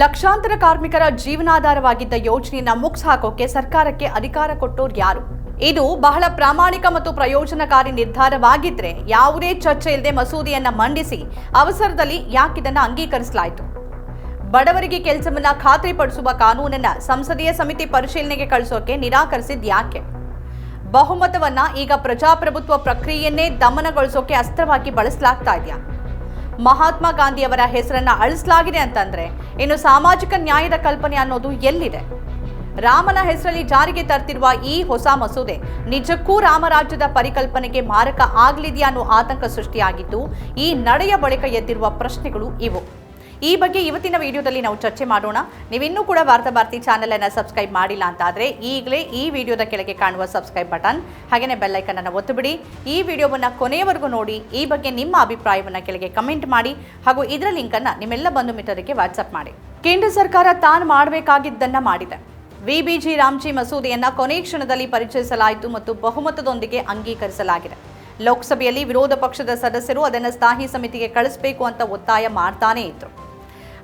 ಲಕ್ಷಾಂತರ ಕಾರ್ಮಿಕರ ಜೀವನಾಧಾರವಾಗಿದ್ದ ಯೋಜನೆಯನ್ನ ಮುಕ್ಸ್ ಹಾಕೋಕೆ ಸರ್ಕಾರಕ್ಕೆ ಅಧಿಕಾರ ಕೊಟ್ಟೋರು ಯಾರು? ಇದು ಬಹಳ ಪ್ರಾಮಾಣಿಕ ಮತ್ತು ಪ್ರಯೋಜನಕಾರಿ ನಿರ್ಧಾರವಾಗಿದ್ರೆ ಯಾವುದೇ ಚರ್ಚೆ ಇಲ್ಲದೆ ಮಸೂದೆಯನ್ನ ಮಂಡಿಸಿ ಅವಸರದಲ್ಲಿ ಯಾಕಿದನ್ನ ಅಂಗೀಕರಿಸಲಾಯಿತು? ಬಡವರಿಗೆ ಕೆಲಸವನ್ನ ಖಾತ್ರಿಪಡಿಸುವ ಕಾನೂನನ್ನ ಸಂಸದೀಯ ಸಮಿತಿ ಪರಿಶೀಲನೆಗೆ ಕಳಿಸೋಕೆ ನಿರಾಕರಿಸಿದ ಯಾಕೆ? ಬಹುಮತವನ್ನ ಈಗ ಪ್ರಜಾಪ್ರಭುತ್ವ ಪ್ರಕ್ರಿಯೆಯನ್ನೇ ದಮನಗೊಳಿಸೋಕೆ ಅಸ್ತ್ರವಾಗಿ ಬಳಸಲಾಗ್ತಾ ಇದೆಯಾ? ಮಹಾತ್ಮ ಗಾಂಧಿಯವರ ಹೆಸರನ್ನ ಅಳಿಸಲಾಗಿದೆ ಅಂತಂದ್ರೆ ಇನ್ನು ಸಾಮಾಜಿಕ ನ್ಯಾಯದ ಕಲ್ಪನೆ ಅನ್ನೋದು ಎಲ್ಲಿದೆ? ರಾಮನ ಹೆಸರಲ್ಲಿ ಜಾರಿಗೆ ತರ್ತಿರುವ ಈ ಹೊಸ ಮಸೂದೆ ನಿಜಕ್ಕೂ ರಾಮರಾಜ್ಯದ ಪರಿಕಲ್ಪನೆಗೆ ಮಾರಕ ಆಗಲಿದೆಯಾ ಅನ್ನೋ ಆತಂಕ ಸೃಷ್ಟಿಯಾಗಿದ್ದು, ಈ ನಡೆಯ ಬಳಿಕ ಎದ್ದಿರುವ ಪ್ರಶ್ನೆಗಳು ಇವು. ಈ ಬಗ್ಗೆ ಇವತ್ತಿನ ವಿಡಿಯೋದಲ್ಲಿ ನಾವು ಚರ್ಚೆ ಮಾಡೋಣ. ನೀವಿನ್ನೂ ಕೂಡ ವಾರ್ತಾ ಭಾರತಿ ಚಾನೆಲ್ ಅನ್ನು ಸಬ್ಸ್ಕ್ರೈಬ್ ಮಾಡಿಲ್ಲ ಅಂತಾದರೆ ಈಗಲೇ ಈ ವಿಡಿಯೋದ ಕೆಳಗೆ ಕಾಣುವ ಸಬ್ಸ್ಕ್ರೈಬ್ ಬಟನ್ ಹಾಗೆಯೇ ಬೆಲ್ ಐಕನ್ ಅನ್ನು ಒತ್ತಿಬಿಡಿ. ಈ ವಿಡಿಯೋವನ್ನು ಕೊನೆಯವರೆಗೂ ನೋಡಿ. ಈ ಬಗ್ಗೆ ನಿಮ್ಮ ಅಭಿಪ್ರಾಯವನ್ನು ಕೆಳಗೆ ಕಮೆಂಟ್ ಮಾಡಿ ಹಾಗೂ ಇದರ ಲಿಂಕ್ ಅನ್ನು ನಿಮ್ಮೆಲ್ಲ ಬಂಧು ಮಿತ್ರರಿಗೆ ವಾಟ್ಸ್ಆಪ್ ಮಾಡಿ. ಕೇಂದ್ರ ಸರ್ಕಾರ ತಾನು ಮಾಡಬೇಕಾಗಿದ್ದನ್ನ ಮಾಡಿದೆ. ವಿಬಿಜಿ ರಾಮ್ಜಿ ಮಸೂದೆಯನ್ನ ಕೊನೆ ಕ್ಷಣದಲ್ಲಿ ಪರಿಚಯಿಸಲಾಯಿತು ಮತ್ತು ಬಹುಮತದೊಂದಿಗೆ ಅಂಗೀಕರಿಸಲಾಗಿದೆ. ಲೋಕಸಭೆಯಲ್ಲಿ ವಿರೋಧ ಪಕ್ಷದ ಸದಸ್ಯರು ಅದನ್ನು ಸ್ಥಾಯಿ ಸಮಿತಿಗೆ ಕಳಿಸಬೇಕು ಅಂತ ಒತ್ತಾಯ ಮಾಡ್ತಾನೇ ಇದ್ರು.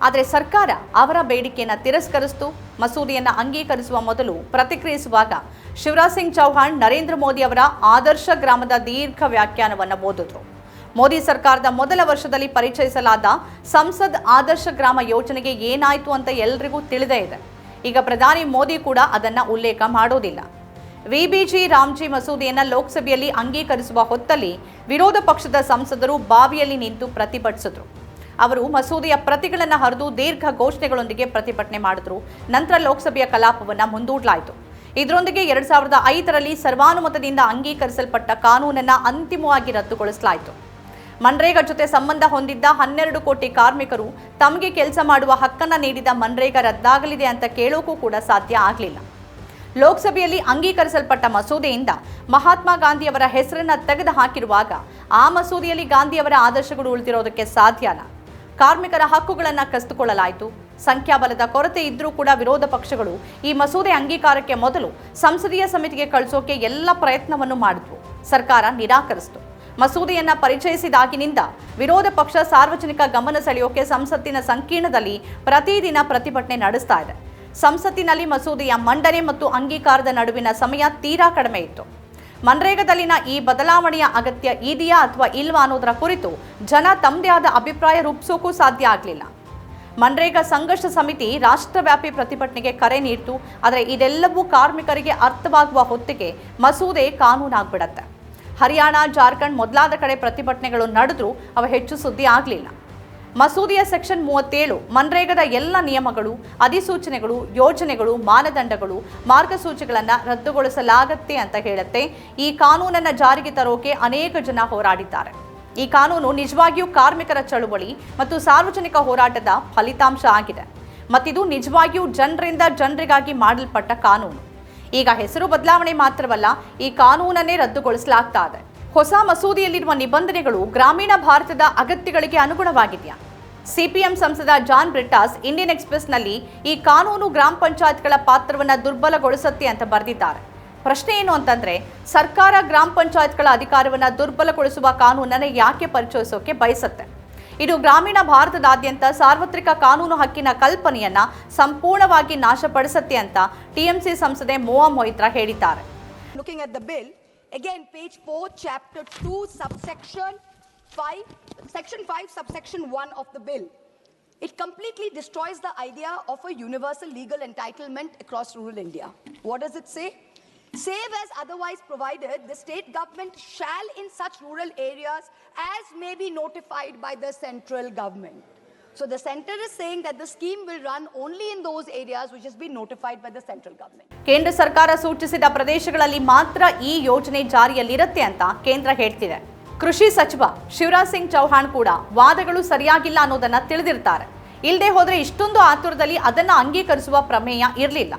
ಆದರೆ ಸರ್ಕಾರ ಅವರ ಬೇಡಿಕೆಯನ್ನು ತಿರಸ್ಕರಿಸಿತು. ಮಸೂದೆಯನ್ನು ಅಂಗೀಕರಿಸುವ ಮೊದಲು ಪ್ರತಿಕ್ರಿಯಿಸುವಾಗ ಶಿವರಾಜ್ ಸಿಂಗ್ ಚೌಹಾಣ್ ನರೇಂದ್ರ ಮೋದಿ ಅವರ ಆದರ್ಶ ಗ್ರಾಮದ ದೀರ್ಘ ವ್ಯಾಖ್ಯಾನವನ್ನು ಓದಿದ್ರು. ಮೋದಿ ಸರ್ಕಾರದ ಮೊದಲ ವರ್ಷದಲ್ಲಿ ಪರಿಚಯಿಸಲಾದ ಸಂಸದ್ ಆದರ್ಶ ಗ್ರಾಮ ಯೋಜನೆಗೆ ಏನಾಯಿತು ಅಂತ ಎಲ್ರಿಗೂ ತಿಳಿದೇ ಇದೆ. ಈಗ ಪ್ರಧಾನಿ ಮೋದಿ ಕೂಡ ಅದನ್ನ ಉಲ್ಲೇಖ ಮಾಡೋದಿಲ್ಲ. ವಿಬಿಜಿ ರಾಮ್ಜಿ ಮಸೂದೆಯನ್ನ ಲೋಕಸಭೆಯಲ್ಲಿ ಅಂಗೀಕರಿಸುವ ಹೊತ್ತಲ್ಲಿ ವಿರೋಧ ಪಕ್ಷದ ಸಂಸದರು ಬಾವಿಯಲ್ಲಿ ನಿಂತು ಪ್ರತಿಭಟಿಸಿದ್ರು. ಅವರು ಮಸೂದೆಯ ಪ್ರತಿಗಳನ್ನು ಹರಿದು ದೀರ್ಘ ಘೋಷಣೆಗಳೊಂದಿಗೆ ಪ್ರತಿಭಟನೆ ಮಾಡಿದ್ರು. ನಂತರ ಲೋಕಸಭೆಯ ಕಲಾಪವನ್ನು ಮುಂದೂಡಲಾಯಿತು. ಇದರೊಂದಿಗೆ 2005ರಲ್ಲಿ ಸರ್ವಾನುಮತದಿಂದ ಅಂಗೀಕರಿಸಲ್ಪಟ್ಟ ಕಾನೂನನ್ನು ಅಂತಿಮವಾಗಿ ರದ್ದುಗೊಳಿಸಲಾಯಿತು. ಮನ್ರೇಗಾ ಜೊತೆ ಸಂಬಂಧ ಹೊಂದಿದ್ದ 12 ಕೋಟಿ ಕಾರ್ಮಿಕರು ತಮಗೆ ಕೆಲಸ ಮಾಡುವ ಹಕ್ಕನ್ನು ನೀಡಿದ ಮನ್ರೇಗಾ ರದ್ದಾಗಲಿದೆ ಅಂತ ಕೇಳೋಕ್ಕೂ ಕೂಡ ಸಾಧ್ಯ ಆಗಲಿಲ್ಲ. ಲೋಕಸಭೆಯಲ್ಲಿ ಅಂಗೀಕರಿಸಲ್ಪಟ್ಟ ಮಸೂದೆಯಿಂದ ಮಹಾತ್ಮ ಗಾಂಧಿಯವರ ಹೆಸರನ್ನ ತೆಗೆದು ಹಾಕಿರುವಾಗ ಆ ಮಸೂದೆಯಲ್ಲಿ ಗಾಂಧಿಯವರ ಆದರ್ಶಗಳು ಉಳಿದಿರೋದಕ್ಕೆ ಸಾಧ್ಯನಾ? ಕಾರ್ಮಿಕರ ಹಕ್ಕುಗಳನ್ನು ಕಸಿದುಕೊಳ್ಳಲಾಯಿತು. ಸಂಖ್ಯಾಬಲದ ಕೊರತೆ ಇದ್ರೂ ಕೂಡ ವಿರೋಧ ಪಕ್ಷಗಳು ಈ ಮಸೂದೆ ಅಂಗೀಕಾರಕ್ಕೆ ಮೊದಲು ಸಂಸದೀಯ ಸಮಿತಿಗೆ ಕಳಿಸೋಕೆ ಎಲ್ಲ ಪ್ರಯತ್ನವನ್ನು ಮಾಡಿದ್ವು. ಸರ್ಕಾರ ನಿರಾಕರಿಸಿತು. ಮಸೂದೆಯನ್ನ ಪರಿಚಯಿಸಿದಾಗಿನಿಂದ ವಿರೋಧ ಪಕ್ಷ ಸಾರ್ವಜನಿಕ ಗಮನ ಸೆಳೆಯೋಕೆ ಸಂಸತ್ತಿನ ಸಂಕೀರ್ಣದಲ್ಲಿ ಪ್ರತಿದಿನ ಪ್ರತಿಭಟನೆ ನಡೆಸ್ತಾ ಇದೆ. ಸಂಸತ್ತಿನಲ್ಲಿ ಮಸೂದೆಯ ಮಂಡನೆ ಮತ್ತು ಅಂಗೀಕಾರದ ನಡುವಿನ ಸಮಯ ತೀರಾ ಕಡಿಮೆ ಇತ್ತು. ಮನ್ರೇಗಾದಲ್ಲಿನ ಈ ಬದಲಾವಣೆಯ ಅಗತ್ಯ ಇದೆಯಾ ಅಥವಾ ಇಲ್ವಾ ಅನ್ನೋದರ ಕುರಿತು ಜನ ತಮ್ಮದೇ ಆದ ಅಭಿಪ್ರಾಯ ರೂಪಿಸೋಕ್ಕೂ ಸಾಧ್ಯ ಆಗಲಿಲ್ಲ. ಮನ್ರೇಗಾ ಸಂಘರ್ಷ ಸಮಿತಿ ರಾಷ್ಟ್ರವ್ಯಾಪಿ ಪ್ರತಿಭಟನೆಗೆ ಕರೆ ನೀಡಿತು. ಆದರೆ ಇದೆಲ್ಲವೂ ಕಾರ್ಮಿಕರಿಗೆ ಅರ್ಥವಾಗುವ ಹೊತ್ತಿಗೆ ಮಸೂದೆ ಕಾನೂನಾಗ್ಬಿಡತ್ತೆ. ಹರಿಯಾಣ, ಜಾರ್ಖಂಡ್ ಮೊದಲಾದ ಕಡೆ ಪ್ರತಿಭಟನೆಗಳು ನಡೆದ್ರೂ ಅವು ಹೆಚ್ಚು ಸುದ್ದಿ ಆಗಲಿಲ್ಲ. ಮಸೂದೆಯ ಸೆಕ್ಷನ್ 37 ಮನ್ರೇಗಾದ ಎಲ್ಲ ನಿಯಮಗಳು, ಅಧಿಸೂಚನೆಗಳು, ಯೋಜನೆಗಳು, ಮಾನದಂಡಗಳು, ಮಾರ್ಗಸೂಚಿಗಳನ್ನು ರದ್ದುಗೊಳಿಸಲಾಗತ್ತೆ ಅಂತ ಹೇಳುತ್ತೆ. ಈ ಕಾನೂನನ್ನು ಜಾರಿಗೆ ತರೋಕೆ ಅನೇಕ ಜನ ಹೋರಾಡಿದ್ದಾರೆ. ಈ ಕಾನೂನು ನಿಜವಾಗಿಯೂ ಕಾರ್ಮಿಕರ ಚಳುವಳಿ ಮತ್ತು ಸಾರ್ವಜನಿಕ ಹೋರಾಟದ ಫಲಿತಾಂಶ ಆಗಿದೆ. ಮತ್ತಿದು ನಿಜವಾಗಿಯೂ ಜನರಿಂದ ಜನರಿಗಾಗಿ ಮಾಡಲ್ಪಟ್ಟ ಕಾನೂನು. ಈಗ ಹೆಸರು ಬದಲಾವಣೆ ಮಾತ್ರವಲ್ಲ, ಈ ಕಾನೂನನ್ನೇ ರದ್ದುಗೊಳಿಸಲಾಗ್ತಾ ಇದೆ. ಹೊಸ ಮಸೂದೆಯಲ್ಲಿರುವ ನಿಬಂಧನೆಗಳು ಗ್ರಾಮೀಣ ಭಾರತದ ಅಗತ್ಯಗಳಿಗೆ ಅನುಗುಣವಾಗಿದೆಯಾ? ಸಿಪಿಎಂ ಸಂಸದ ಜಾನ್ ಬ್ರಿಟಾಸ್ ಇಂಡಿಯನ್ ಎಕ್ಸ್‌ಪ್ರೆಸ್ನಲ್ಲಿ ಈ ಕಾನೂನು ಗ್ರಾಮ ಪಂಚಾಯತ್ಗಳ ಪಾತ್ರವನ್ನು ದುರ್ಬಲಗೊಳಿಸುತ್ತೆ ಅಂತ ಬರೆದಿದ್ದಾರೆ. ಪ್ರಶ್ನೆ ಏನು ಅಂತಂದ್ರೆ, ಸರ್ಕಾರ ಗ್ರಾಮ ಪಂಚಾಯತ್ಗಳ ಅಧಿಕಾರವನ್ನು ದುರ್ಬಲಗೊಳಿಸುವ ಕಾನೂನನ್ನು ಯಾಕೆ ಪರಿಚಯಿಸೋಕೆ ಬಯಸುತ್ತೆ? ಇದು ಗ್ರಾಮೀಣ ಭಾರತದಾದ್ಯಂತ ಸಾರ್ವತ್ರಿಕ ಕಾನೂನು ಹಕ್ಕಿನ ಕಲ್ಪನೆಯನ್ನ ಸಂಪೂರ್ಣವಾಗಿ ನಾಶಪಡಿಸುತ್ತೆ ಅಂತ ಟಿಎಂಸಿ ಸಂಸದೆ ಮೋವಾ ಮೊಯಿತ್ರಾ ಹೇಳಿದ್ದಾರೆ. Again, page 4, chapter 2, subsection 5, section 5, subsection 1 of the bill. It completely destroys the idea of a universal legal entitlement across rural India. What does it say? Save as otherwise provided, the state government shall in such rural areas as may be notified by the central government. So the center is saying that the scheme will run only in those areas which has been notified by the central government. ಕೇಂದ್ರ ಸರ್ಕಾರ ಸೂಚಿಸಿದ ಪ್ರದೇಶಗಳಲ್ಲಿ ಮಾತ್ರ ಈ ಯೋಜನೆ ಜಾರಿಯಲ್ಲಿರುತ್ತೆ ಅಂತ ಕೇಂದ್ರ ಹೇಳ್ತಿದೆ. ಕೃಷಿ ಸಚಿವ ಶಿವರಾಜ್ ಸಿಂಗ್ ಚೌಹಾಣ್ ಕೂಡ ವಾದಗಳು ಸರಿಯಾಗಿಲ್ಲ ಅನ್ನೋದನ್ನ ತಿಳಿದಿರ್ತಾರೆ. ಇಲ್ಲದೆ ಹೋದ್ರೆ ಇಷ್ಟೊಂದು ಆತುರದಲ್ಲಿ ಅದನ್ನ ಅಂಗೀಕರಿಸುವ ಪ್ರಮೇಯ ಇರಲಿಲ್ಲ.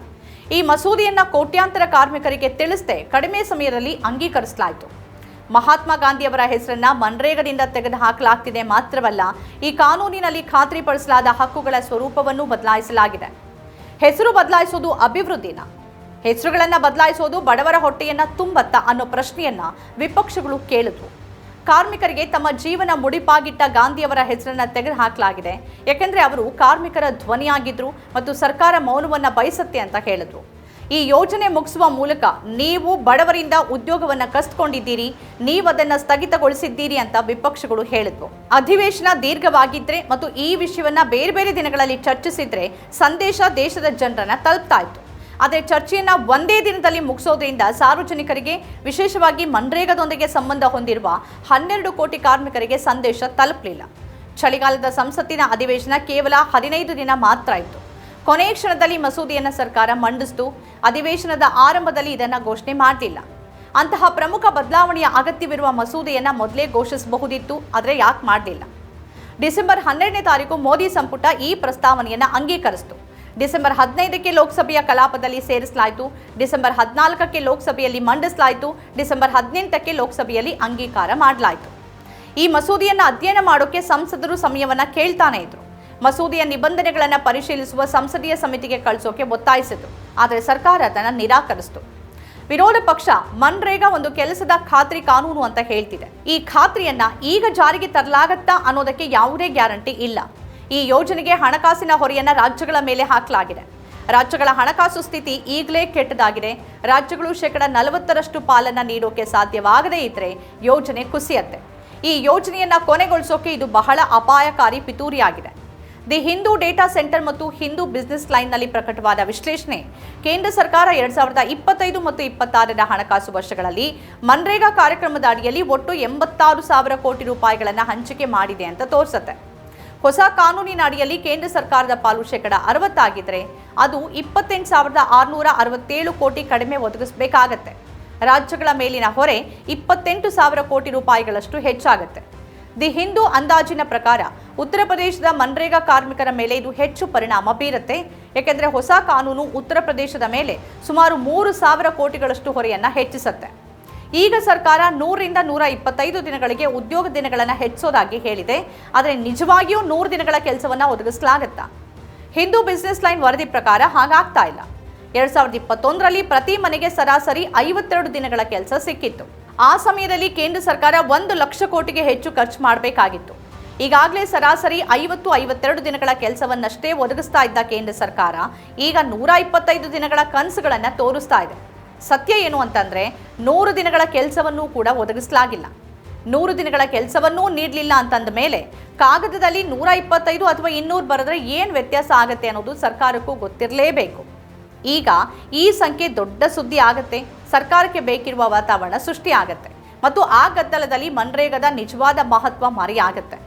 ಈ ಮಸೂದೆಯನ್ನ ಕೋಟ್ಯಾಂತರ ಕಾರ್ಮಿಕರಿಗೆ ತಿಳಿಸದೆ ಕಡಿಮೆ ಸಮಯದಲ್ಲಿ ಅಂಗೀಕರಿಸಲಾಯಿತು. ಮಹಾತ್ಮ ಗಾಂಧಿಯವರ ಹೆಸರನ್ನ ಮನ್ರೇಗಾದಿಂದ ತೆಗೆದುಹಾಕಲಾಗ್ತಿದೆ ಮಾತ್ರವಲ್ಲ, ಈ ಕಾನೂನಿನಲ್ಲಿ ಖಾತ್ರಿಪಡಿಸಲಾದ ಹಕ್ಕುಗಳ ಸ್ವರೂಪವನ್ನು ಬದಲಾಯಿಸಲಾಗಿದೆ. ಹೆಸರು ಬದಲಾಯಿಸೋದು ಅಭಿವೃದ್ಧಿನ? ಹೆಸರುಗಳನ್ನು ಬದಲಾಯಿಸೋದು ಬಡವರ ಹೊಟ್ಟೆಯನ್ನ ತುಂಬತ್ತಾ ಅನ್ನೋ ಪ್ರಶ್ನೆಯನ್ನ ವಿಪಕ್ಷಗಳು ಕೇಳಿದ್ವು. ಕಾರ್ಮಿಕರಿಗೆ ತಮ್ಮ ಜೀವನ ಮುಡಿಪಾಗಿಟ್ಟ ಗಾಂಧಿಯವರ ಹೆಸರನ್ನ ತೆಗೆದುಹಾಕಲಾಗಿದೆ. ಯಾಕೆಂದ್ರೆ ಅವರು ಕಾರ್ಮಿಕರ ಧ್ವನಿಯಾಗಿದ್ರು ಮತ್ತು ಸರ್ಕಾರ ಮೌನವನ್ನ ಬಯಸುತ್ತೆ ಅಂತ ಹೇಳಿದ್ರು. ಈ ಯೋಜನೆ ಮುಗಿಸುವ ಮೂಲಕ ನೀವು ಬಡವರಿಂದ ಉದ್ಯೋಗವನ್ನ ಕಸ್ಕೊಂಡಿದ್ದೀರಿ, ನೀವು ಅದನ್ನ ಸ್ಥಗಿತಗೊಳಿಸಿದ್ದೀರಿ ಅಂತ ವಿಪಕ್ಷಗಳು ಹೇಳಿದ್ವು. ಅಧಿವೇಶನ ದೀರ್ಘವಾಗಿದ್ರೆ ಮತ್ತು ಈ ವಿಷಯವನ್ನ ಬೇರೆ ಬೇರೆ ದಿನಗಳಲ್ಲಿ ಚರ್ಚಿಸಿದ್ರೆ ಸಂದೇಶ ದೇಶದ ಜನರನ್ನ ತಲುಪ್ತಾ ಇತ್ತು. ಆದರೆ ಚರ್ಚೆಯನ್ನ ಒಂದೇ ದಿನದಲ್ಲಿ ಮುಗಿಸೋದ್ರಿಂದ ಸಾರ್ವಜನಿಕರಿಗೆ, ವಿಶೇಷವಾಗಿ ಮನ್ರೇಗಾದೊಂದಿಗೆ ಸಂಬಂಧ ಹೊಂದಿರುವ 12 ಕೋಟಿ ಕಾರ್ಮಿಕರಿಗೆ ಸಂದೇಶ ತಲುಪಲಿಲ್ಲ. ಚಳಿಗಾಲದ ಸಂಸತ್ತಿನ ಅಧಿವೇಶನ ಕೇವಲ 15 ದಿನ ಮಾತ್ರ ಇತ್ತು. ಕೊನೆಯ ಕ್ಷಣದಲ್ಲಿ ಮಸೂದೆಯನ್ನು ಸರ್ಕಾರ ಮಂಡಿಸಿತು. ಅಧಿವೇಶನದ ಆರಂಭದಲ್ಲಿ ಇದನ್ನು ಘೋಷಣೆ ಮಾಡಲಿಲ್ಲ. ಅಂತಹ ಪ್ರಮುಖ ಬದಲಾವಣೆಯ ಅಗತ್ಯವಿರುವ ಮಸೂದೆಯನ್ನು ಮೊದಲೇ ಘೋಷಿಸಬಹುದಿತ್ತು, ಆದರೆ ಯಾಕೆ ಮಾಡಲಿಲ್ಲ? ಡಿಸೆಂಬರ್ 12ನೇ ತಾರೀಕು ಮೋದಿ ಸಂಪುಟ ಈ ಪ್ರಸ್ತಾವನೆಯನ್ನು ಅಂಗೀಕರಿಸಿತು. ಡಿಸೆಂಬರ್ 15ಕ್ಕೆ ಲೋಕಸಭೆಯ ಕಲಾಪದಲ್ಲಿ ಸೇರಿಸಲಾಯಿತು. ಡಿಸೆಂಬರ್ 14ಕ್ಕೆ ಲೋಕಸಭೆಯಲ್ಲಿ ಮಂಡಿಸಲಾಯಿತು. ಡಿಸೆಂಬರ್ 18ಕ್ಕೆ ಲೋಕಸಭೆಯಲ್ಲಿ ಅಂಗೀಕಾರ ಮಾಡಲಾಯಿತು. ಈ ಮಸೂದೆಯನ್ನು ಅಧ್ಯಯನ ಮಾಡೋಕೆ ಸಂಸದರು ಸಮಯವನ್ನು ಕೇಳ್ತಾನೆ ಇದ್ರು. ಮಸೂದೆಯ ನಿಬಂಧನೆಗಳನ್ನು ಪರಿಶೀಲಿಸುವ ಸಂಸದೀಯ ಸಮಿತಿಗೆ ಕಳಿಸೋಕೆ ಒತ್ತಾಯಿಸಿತು. ಆದರೆ ಸರ್ಕಾರ ಅದನ್ನು ನಿರಾಕರಿಸಿತು. ವಿರೋಧ ಪಕ್ಷ ಮನ್ರೇಗಾ ಒಂದು ಕೆಲಸದ ಖಾತ್ರಿ ಕಾನೂನು ಅಂತ ಹೇಳ್ತಿದೆ. ಈ ಖಾತ್ರಿಯನ್ನ ಈಗ ಜಾರಿಗೆ ತರಲಾಗತ್ತಾ ಅನ್ನೋದಕ್ಕೆ ಯಾವುದೇ ಗ್ಯಾರಂಟಿ ಇಲ್ಲ. ಈ ಯೋಜನೆಗೆ ಹಣಕಾಸಿನ ಹೊರೆಯನ್ನ ರಾಜ್ಯಗಳ ಮೇಲೆ ಹಾಕಲಾಗಿದೆ. ರಾಜ್ಯಗಳ ಹಣಕಾಸು ಸ್ಥಿತಿ ಈಗಲೇ ಕೆಟ್ಟದಾಗಿದೆ. ರಾಜ್ಯಗಳು 40% ಪಾಲನ್ನ ನೀಡೋಕೆ ಸಾಧ್ಯವಾಗದೇ ಇದ್ರೆ ಯೋಜನೆ ಕುಸಿಯತ್ತೆ. ಈ ಯೋಜನೆಯನ್ನ ಕೊನೆಗೊಳಿಸೋಕೆ ಇದು ಬಹಳ ಅಪಾಯಕಾರಿ ಪಿತೂರಿಯಾಗಿದೆ. ದಿ ಹಿಂದೂ ಡೇಟಾ ಸೆಂಟರ್ ಮತ್ತು ಹಿಂದೂ ಬಿಸಿನೆಸ್ ಲೈನ್ನಲ್ಲಿ ಪ್ರಕಟವಾದ ವಿಶ್ಲೇಷಣೆ, ಕೇಂದ್ರ ಸರ್ಕಾರ 2025 ಮತ್ತು 26ರ ಹಣಕಾಸು ವರ್ಷಗಳಲ್ಲಿ ಮನ್ರೇಗಾ ಕಾರ್ಯಕ್ರಮದ ಅಡಿಯಲ್ಲಿ ಒಟ್ಟು 86,000 ಕೋಟಿ ರೂಪಾಯಿಗಳನ್ನು ಹಂಚಿಕೆ ಮಾಡಿದೆ ಅಂತ ತೋರಿಸುತ್ತೆ. ಹೊಸ ಕಾನೂನಿನ ಅಡಿಯಲ್ಲಿ ಕೇಂದ್ರ ಸರ್ಕಾರದ ಪಾಲು 60% ಆಗಿದ್ರೆ ಅದು 28,667 ಕೋಟಿ ಕಡಿಮೆ ಒದಗಿಸಬೇಕಾಗತ್ತೆ. ರಾಜ್ಯಗಳ ಮೇಲಿನ ಹೊರೆ 28,000 ಕೋಟಿ ರೂಪಾಯಿಗಳಷ್ಟು ಹೆಚ್ಚಾಗುತ್ತೆ. ದಿ ಹಿಂದೂ ಅಂದಾಜಿನ ಪ್ರಕಾರ ಉತ್ತರ ಪ್ರದೇಶದ ಮನ್ರೇಗಾ ಕಾರ್ಮಿಕರ ಮೇಲೆ ಇದು ಹೆಚ್ಚು ಪರಿಣಾಮ ಬೀರುತ್ತೆ. ಯಾಕೆಂದರೆ ಹೊಸ ಕಾನೂನು ಉತ್ತರ ಪ್ರದೇಶದ ಮೇಲೆ ಸುಮಾರು 3,000 ಕೋಟಿಗಳಷ್ಟು ಹೊರೆಯನ್ನು ಹೆಚ್ಚಿಸುತ್ತೆ. ಈಗ ಸರ್ಕಾರ 100ರಿಂದ 125 ದಿನಗಳಿಗೆ ಉದ್ಯೋಗ ದಿನಗಳನ್ನು ಹೆಚ್ಚಿಸೋದಾಗಿ ಹೇಳಿದೆ. ಆದರೆ ನಿಜವಾಗಿಯೂ 100 ದಿನಗಳ ಕೆಲಸವನ್ನು ಒದಗಿಸಲಾಗುತ್ತಾ? ಹಿಂದೂ ಬಿಸಿನೆಸ್ ಲೈನ್ ವರದಿ ಪ್ರಕಾರ ಹಾಗಾಗ್ತಾ ಇಲ್ಲ. 2021ರಲ್ಲಿ ಪ್ರತಿ ಮನೆಗೆ ಸರಾಸರಿ 52 ದಿನಗಳ ಕೆಲಸ ಸಿಕ್ಕಿತ್ತು. ಆ ಸಮಯದಲ್ಲಿ ಕೇಂದ್ರ ಸರ್ಕಾರ 1 ಲಕ್ಷ ಕೋಟಿಗೆ ಹೆಚ್ಚು ಖರ್ಚು ಮಾಡಬೇಕಾಗಿತ್ತು. ಈಗಾಗಲೇ ಸರಾಸರಿ 50-52 ದಿನಗಳ ಕೆಲಸವನ್ನಷ್ಟೇ ಒದಗಿಸ್ತಾ ಇದ್ದ ಕೇಂದ್ರ ಸರ್ಕಾರ ಈಗ 125 ದಿನಗಳ ಕನಸುಗಳನ್ನು ತೋರಿಸ್ತಾ ಇದೆ. ಸತ್ಯ ಏನು ಅಂತಂದ್ರೆ 100 ದಿನಗಳ ಕೆಲಸವನ್ನೂ ಕೂಡ ಒದಗಿಸಲಾಗಿಲ್ಲ. 100 ದಿನಗಳ ಕೆಲಸವನ್ನೂ ನೀಡಲಿಲ್ಲ ಅಂತಂದ ಮೇಲೆ ಕಾಗದದಲ್ಲಿ 125 ಅಥವಾ 200 ಬರೆದ್ರೆ ಏನು ವ್ಯತ್ಯಾಸ ಆಗುತ್ತೆ ಅನ್ನೋದು ಸರ್ಕಾರಕ್ಕೂ ಗೊತ್ತಿರಲೇಬೇಕು. ಈಗ ಈ ಸಂಖ್ಯೆ ದೊಡ್ಡ ಸುದ್ದಿ ಆಗುತ್ತೆ. ಸರ್ಕಾರಕ್ಕೆ ಬೇಕಿರುವ ವಾತಾವರಣ ಸೃಷ್ಟಿಯಾಗತ್ತೆ ಮತ್ತು ಆ ಗದ್ದಲದಲ್ಲಿ ಮನ್ರೇಗಾದ ನಿಜವಾದ ಮಹತ್ವ ಮರೆಯಾಗತ್ತೆ.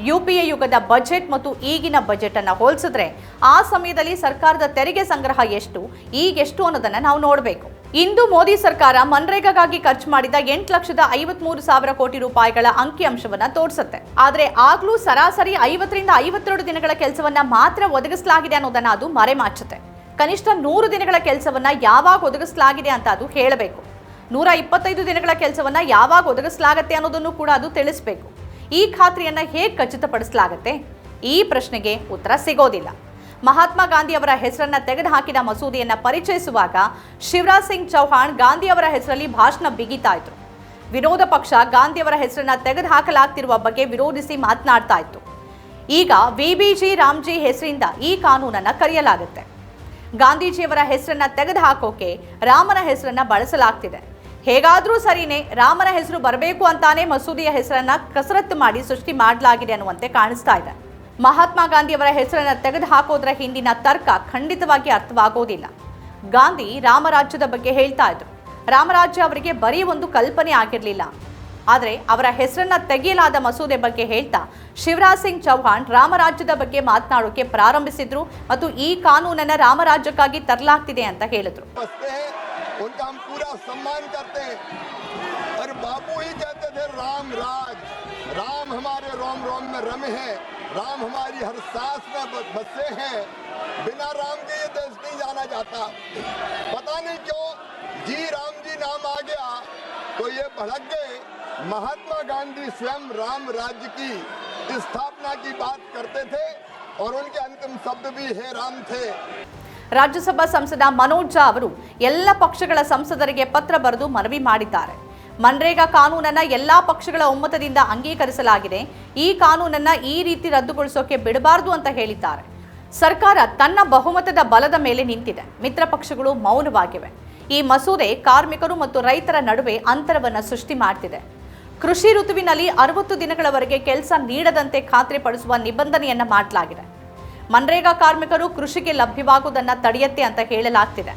UPA ಯುಗದ ಬಜೆಟ್ ಮತ್ತು ಈಗಿನ ಬಜೆಟ್ ಅನ್ನು ಹೋಲಿಸಿದ್ರೆ ಆ ಸಮಯದಲ್ಲಿ ಸರ್ಕಾರದ ತೆರಿಗೆ ಸಂಗ್ರಹ ಎಷ್ಟು, ಈಗೆಷ್ಟು ಅನ್ನೋದನ್ನ ನಾವು ನೋಡಬೇಕು. ಇಂದು ಮೋದಿ ಸರ್ಕಾರ ಮನ್ರೇಗಾಗಾಗಿ ಖರ್ಚು ಮಾಡಿದ 8,53,000 ಕೋಟಿ ರೂಪಾಯಿಗಳ ಅಂಕಿಅಂಶವನ್ನ ತೋರಿಸುತ್ತೆ. ಆದ್ರೆ ಆಗ್ಲೂ ಸರಾಸರಿ 50ರಿಂದ 52 ದಿನಗಳ ಕೆಲಸವನ್ನ ಮಾತ್ರ ಒದಗಿಸಲಾಗಿದೆ ಅನ್ನೋದನ್ನ ಅದು ಮರೆಮಾಚುತ್ತೆ. ಕನಿಷ್ಠ 100 ದಿನಗಳ ಕೆಲಸವನ್ನ ಯಾವಾಗ ಒದಗಿಸಲಾಗಿದೆ ಅಂತ ಅದು ಹೇಳಬೇಕು. 125 ದಿನಗಳ ಕೆಲಸವನ್ನ ಯಾವಾಗ ಒದಗಿಸಲಾಗತ್ತೆ ಅನ್ನೋದನ್ನು ಕೂಡ ಅದು ತಿಳಿಸಬೇಕು. ಈ ಖಾತ್ರಿಯನ್ನ ಹೇಗೆ ಖಚಿತಪಡಿಸಲಾಗತ್ತೆ? ಈ ಪ್ರಶ್ನೆಗೆ ಉತ್ತರ ಸಿಗೋದಿಲ್ಲ. ಮಹಾತ್ಮ ಗಾಂಧಿ ಅವರ ಹೆಸರನ್ನ ತೆಗೆದುಹಾಕಿದ ಮಸೂದೆಯನ್ನ ಪರಿಚಯಿಸುವಾಗ ಶಿವರಾಜ್ ಸಿಂಗ್ ಚೌಹಾಣ್ ಗಾಂಧಿ ಅವರ ಹೆಸರಲ್ಲಿ ಭಾಷಣ ಬಿಗಿತಾ ಇದ್ರು. ವಿರೋಧ ಪಕ್ಷ ಗಾಂಧಿ ಅವರ ಹೆಸರನ್ನ ತೆಗೆದುಹಾಕಲಾಗ್ತಿರುವ ಬಗ್ಗೆ ವಿರೋಧಿಸಿ ಮಾತನಾಡ್ತಾ ಇತ್ತು. ಈಗ VBG ರಾಮ್ಜಿ ಹೆಸರಿಂದ ಈ ಕಾನೂನನ್ನ ಕರೆಯಲಾಗುತ್ತೆ. ಗಾಂಧೀಜಿಯವರ ಹೆಸರನ್ನ ತೆಗೆದುಹಾಕೋಕೆ ರಾಮನ ಹೆಸರನ್ನ ಬಳಸಲಾಗ್ತಿದೆ. ಹೇಗಾದ್ರೂ ಸರಿನೇ, ರಾಮನ ಹೆಸರು ಬರಬೇಕು ಅಂತಾನೆ ಮಸೂದೆಯ ಹೆಸರನ್ನ ಕಸರತ್ತು ಮಾಡಿ ಸೃಷ್ಟಿ ಮಾಡಲಾಗಿದೆ ಅನ್ನುವಂತೆ ಕಾಣಿಸ್ತಾ ಇದೆ. ಮಹಾತ್ಮ ಗಾಂಧಿಯವರ ಹೆಸರನ್ನ ತೆಗೆದುಹಾಕೋದ್ರ ಹಿಂದಿನ ತರ್ಕ ಖಂಡಿತವಾಗಿ ಅರ್ಥವಾಗೋದಿಲ್ಲ. ಗಾಂಧಿ ರಾಮರಾಜ್ಯದ ಬಗ್ಗೆ ಹೇಳ್ತಾ ಇದ್ರು. ರಾಮರಾಜ್ಯ ಅವರಿಗೆ ಬರೀ ಒಂದು ಕಲ್ಪನೆ ಆಗಿರಲಿಲ್ಲ. ಆದರೆ ಅವರ ಹೆಸರನ್ನ ತೆಗೆಯಲಾದ ಮಸೂದೆ ಬಗ್ಗೆ ಹೇಳ್ತಾ ಶಿವರಾಜ್ ಸಿಂಗ್ ಚೌಹಾಣ್ ರಾಮರಾಜ್ಯದ ಬಗ್ಗೆ ಮಾತನಾಡೋಕೆ ಪ್ರಾರಂಭಿಸಿದ್ರು ಮತ್ತು ಈ ಕಾನೂನನ್ನ ರಾಮರಾಜ್ಯಕ್ಕಾಗಿ ತರಲಾಗ್ತಿದೆ ಅಂತ ಹೇಳಿದ್ರು. उनका हम पूरा सम्मान करते हैं और बापू ही कहते थे राम राज, राम हमारे रोम रोम में रमे हैं, राम हमारी हर सांस में बसे हैं, बिना राम के ये देश नहीं जाना जाता। पता नहीं क्यों जी राम जी नाम आ गया तो ये भड़क गए। महात्मा गांधी स्वयं राम राज्य की स्थापना की बात करते थे और उनके अंतिम शब्द भी हे राम थे। ರಾಜ್ಯಸಭಾ ಸಂಸದ ಮನೋಜ್ ಝಾ ಅವರು ಎಲ್ಲ ಪಕ್ಷಗಳ ಸಂಸದರಿಗೆ ಪತ್ರ ಬರೆದು ಮನವಿ ಮಾಡಿದ್ದಾರೆ. ಮನ್ರೇಗಾ ಕಾನೂನನ್ನ ಎಲ್ಲಾ ಪಕ್ಷಗಳ ಒಮ್ಮತದಿಂದ ಅಂಗೀಕರಿಸಲಾಗಿದೆ. ಈ ಕಾನೂನನ್ನ ಈ ರೀತಿ ರದ್ದುಗೊಳಿಸೋಕೆ ಬಿಡಬಾರದು ಅಂತ ಹೇಳಿದ್ದಾರೆ. ಸರ್ಕಾರ ತನ್ನ ಬಹುಮತದ ಬಲದ ಮೇಲೆ ನಿಂತಿದೆ. ಮಿತ್ರ ಪಕ್ಷಗಳು ಮೌನವಾಗಿವೆ. ಈ ಮಸೂದೆ ಕಾರ್ಮಿಕರು ಮತ್ತು ರೈತರ ನಡುವೆ ಅಂತರವನ್ನು ಸೃಷ್ಟಿ ಮಾಡ್ತಿದೆ. ಕೃಷಿ ಋತುವಿನಲ್ಲಿ 60 ದಿನಗಳವರೆಗೆ ಕೆಲಸ ನೀಡದಂತೆ ಖಾತ್ರಿಪಡಿಸುವ ನಿಬಂಧನೆಯನ್ನ ಮಾಡಲಾಗಿದೆ. ಮನ್ರೇಗಾ ಕಾರ್ಮಿಕರು ಕೃಷಿಗೆ ಲಭ್ಯವಾಗುವುದನ್ನು ತಡೆಯುತ್ತೆ ಅಂತ ಹೇಳಲಾಗ್ತಿದೆ.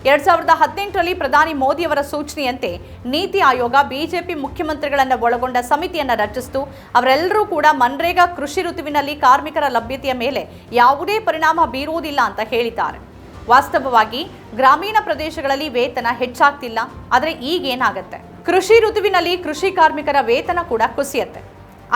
2018ರಲ್ಲಿ ಪ್ರಧಾನಿ ಮೋದಿಯವರ ಸೂಚನೆಯಂತೆ ನೀತಿ ಆಯೋಗ ಬಿಜೆಪಿ ಮುಖ್ಯಮಂತ್ರಿಗಳನ್ನು ಒಳಗೊಂಡ ಸಮಿತಿಯನ್ನು ರಚಿಸಿತು. ಅವರೆಲ್ಲರೂ ಕೂಡ ಮನ್ರೇಗಾ ಕೃಷಿ ಋತುವಿನಲ್ಲಿ ಕಾರ್ಮಿಕರ ಲಭ್ಯತೆಯ ಮೇಲೆ ಯಾವುದೇ ಪರಿಣಾಮ ಬೀರುವುದಿಲ್ಲ ಅಂತ ಹೇಳಿದ್ದಾರೆ. ವಾಸ್ತವವಾಗಿ ಗ್ರಾಮೀಣ ಪ್ರದೇಶಗಳಲ್ಲಿ ವೇತನ ಹೆಚ್ಚಾಗ್ತಿಲ್ಲ. ಆದರೆ ಈಗೇನಾಗತ್ತೆ, ಕೃಷಿ ಋತುವಿನಲ್ಲಿ ಕೃಷಿ ಕಾರ್ಮಿಕರ ವೇತನ ಕೂಡ ಕುಸಿಯತ್ತೆ.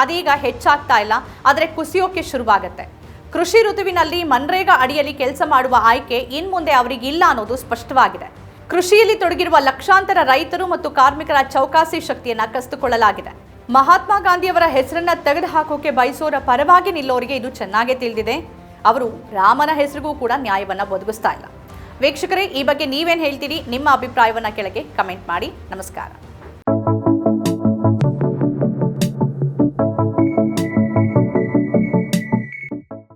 ಅದೀಗ ಹೆಚ್ಚಾಗ್ತಾ ಇಲ್ಲ, ಆದರೆ ಕುಸಿಯೋಕೆ ಶುರುವಾಗತ್ತೆ. ಕೃಷಿ ಋತುವಿನಲ್ಲಿ ಮನ್ರೇಗಾ ಅಡಿಯಲ್ಲಿ ಕೆಲಸ ಮಾಡುವ ಆಯ್ಕೆ ಇನ್ಮುಂದೆ ಅವರಿಗಿಲ್ಲ ಅನ್ನೋದು ಸ್ಪಷ್ಟವಾಗಿದೆ. ಕೃಷಿಯಲ್ಲಿ ತೊಡಗಿರುವ ಲಕ್ಷಾಂತರ ರೈತರು ಮತ್ತು ಕಾರ್ಮಿಕರ ಚೌಕಾಸಿ ಶಕ್ತಿಯನ್ನ ಕಸಿದುಕೊಳ್ಳಲಾಗಿದೆ. ಮಹಾತ್ಮ ಗಾಂಧಿಯವರ ಹೆಸರನ್ನ ತೆಗೆದುಹಾಕೋಕೆ ಬಯಸೋರ ಪರವಾಗಿ ನಿಲ್ಲೋರಿಗೆ ಇದು ಚೆನ್ನಾಗೇ ತಿಳಿದಿದೆ. ಅವರು ರಾಮನ ಹೆಸರಿಗೂ ಕೂಡ ನ್ಯಾಯವನ್ನ ಒದಗಿಸ್ತಾ ಇಲ್ಲ. ವೀಕ್ಷಕರೇ, ಈ ಬಗ್ಗೆ ನೀವೇನು ಹೇಳ್ತೀರಿ? ನಿಮ್ಮ ಅಭಿಪ್ರಾಯವನ್ನ ಕೆಳಗೆ ಕಮೆಂಟ್ ಮಾಡಿ. ನಮಸ್ಕಾರ.